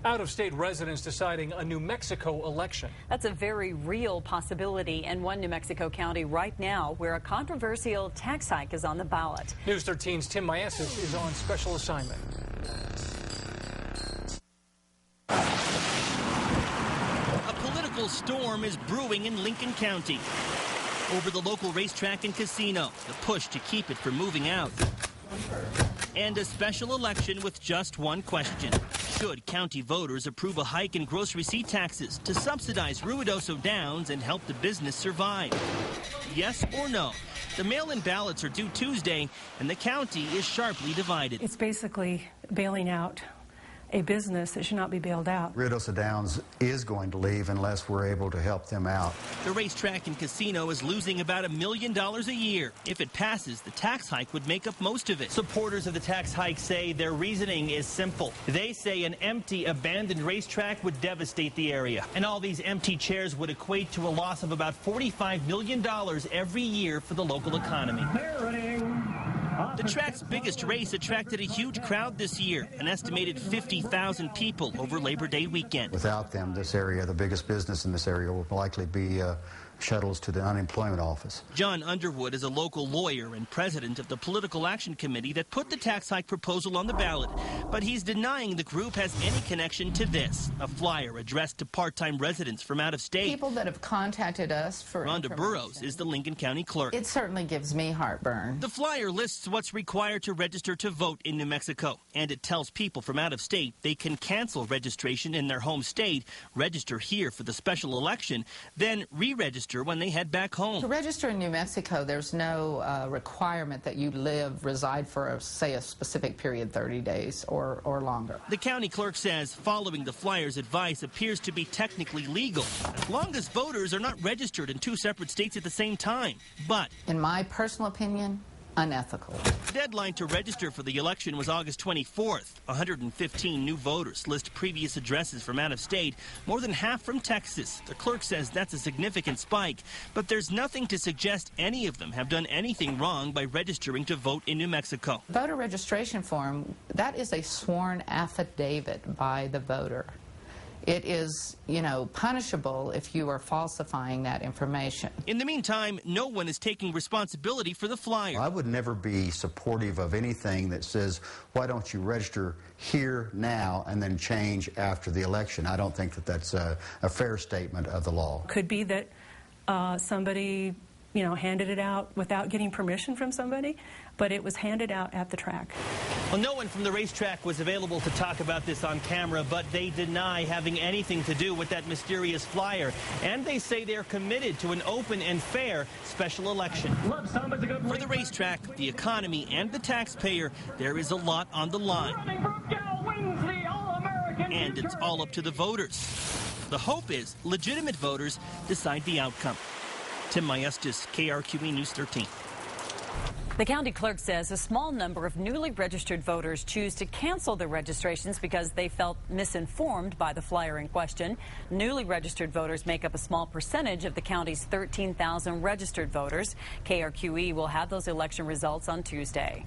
Out-of-state residents deciding a New Mexico election. That's a very real possibility in one New Mexico county right now where a controversial tax hike is on the ballot. News 13's Tim Miesis is on special assignment. A political storm is brewing in Lincoln County over the local racetrack and casino, the push to keep it from moving out. And a special election with just one question. Should county voters approve a hike in gross receipt taxes to subsidize Ruidoso Downs and help the business survive? Yes or no? The mail-in ballots are due Tuesday, and the county is sharply divided. It's basically bailing out a business that should not be bailed out. Ruidoso Downs is going to leave unless we're able to help them out. The racetrack and casino is losing about $1 million a year. If it passes, the tax hike would make up most of it. Supporters of the tax hike say their reasoning is simple. They say an empty, abandoned racetrack would devastate the area. And all these empty chairs would equate to a loss of about $45 million every year for the local economy. The track's biggest race attracted a huge crowd this year, an estimated 50,000 people over Labor Day weekend. Without them, this area, the biggest business in this area, will likely be shuttles to the unemployment office. John Underwood is a local lawyer and president of the Political Action Committee that put the tax hike proposal on the ballot. But he's denying the group has any connection to this, a flyer addressed to part-time residents from out of state. People that have contacted us for Rhonda Burrows is the Lincoln County clerk. It certainly gives me heartburn. The flyer lists what's required to register to vote in New Mexico, and it tells people from out of state they can cancel registration in their home state, register here for the special election, then re-register when they head back home. To register in New Mexico, there's no requirement that you reside for, say, a specific period, 30 days or longer. The county clerk says following the flyer's advice appears to be technically legal, as long as voters are not registered in two separate states at the same time. But in my personal opinion, unethical. The deadline to register for the election was August 24th. 115 new voters list previous addresses from out of state, more than half from Texas. The clerk says that's a significant spike, but there's nothing to suggest any of them have done anything wrong by registering to vote in New Mexico. Voter registration form, that is a sworn affidavit by the voter. It is, punishable if you are falsifying that information. In the meantime, no one is taking responsibility for the flyer. I would never be supportive of anything that says, why don't you register here now and then change after the election. I don't think that that's a fair statement of the law. Could be that somebody handed it out without getting permission from somebody, but it was handed out at the track. Well, no one from the racetrack was available to talk about this on camera, but they deny having anything to do with that mysterious flyer. And they say they're committed to an open and fair special election. For the racetrack, the economy, and the taxpayer, there is a lot on the line. And it's all up to the voters. The hope is legitimate voters decide the outcome. Tim Miesis, KRQE News 13. The county clerk says a small number of newly registered voters choose to cancel their registrations because they felt misinformed by the flyer in question. Newly registered voters make up a small percentage of the county's 13,000 registered voters. KRQE will have those election results on Tuesday.